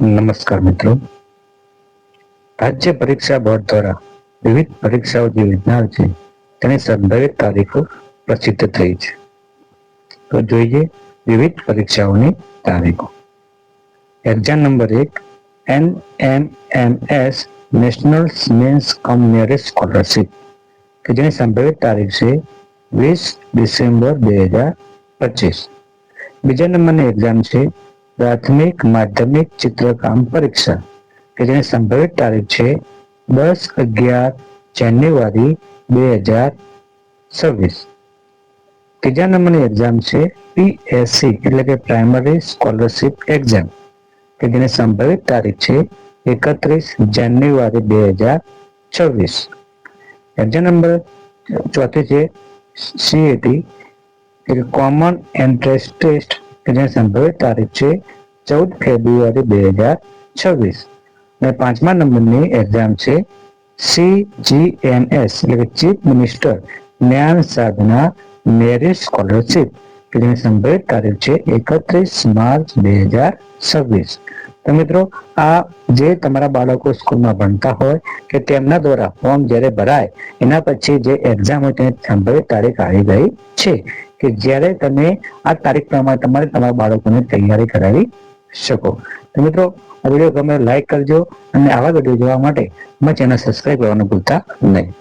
નમસ્કાર મિત્રો, રાજ્ય પરીક્ષા બોર્ડ દ્વારા વિવિધ પરીક્ષાઓ જે યોજનાર છે તેની સંભવિત તારીખો પ્રસિદ્ધ થઈ છે. તો જોઈએ વિવિધ પરીક્ષાઓની તારીખો. Exam number 1 NMMS national means cum merit scholarship કે જેની સંભવિત તારીખ છે 20 ડિસેમ્બર 2025. બીજા નંબરની એક્ઝામ છે પ્રાથમિક માધ્યમિક ચિત્રકામ પરીક્ષા કે જેની સંભવિત તારીખ છે 10-11 જાન્યુઆરી 2026. ત્રીજા નંબરની એક્ઝામ છે PSC એટલે કે પ્રાઇમરી સ્કોલરશિપ એક્ઝામ કે જેની સંભવિત તારીખ છે 31 જાન્યુઆરી 2026. એક્ઝામ નંબર ચોથી છે CAT એટલે કોમન એન્ટ્રન્સ ટેસ્ટ કે જેની સંભવિત તારીખ છે 14 ફેબ્રુઆરી 2026. અને પાંચમા નંબરની એક્ઝામ છે CGNS એટલે કે ચીફ મિનિસ્ટર જ્ઞાન સાધના મેરિટ સ્કોલરશિપ કે જેની સંભવિત તારીખ છે 31 માર્ચ 2026. તો મિત્રો, આ જે તમારા બાળકો સ્કૂલમાં ભણતા હોય કે તેમના દ્વારા ફોર્મ જ્યારે ભરાય એના પછી જે એક્ઝામ હોય તેની સંભવિત તારીખ આવી ગઈ છે કે જ્યારે તમે આ તારીખ પ્રમાણે તમારા બાળકોને તૈયારી કરાવી શકો. તો મિત્રો, આ વિડીયો ગમે લાઈક કરજો અને આવા વિડીયો જોવા માટે અમારી ચેનલ સબસ્ક્રાઈબ કરવાનું ભૂલતા નહીં.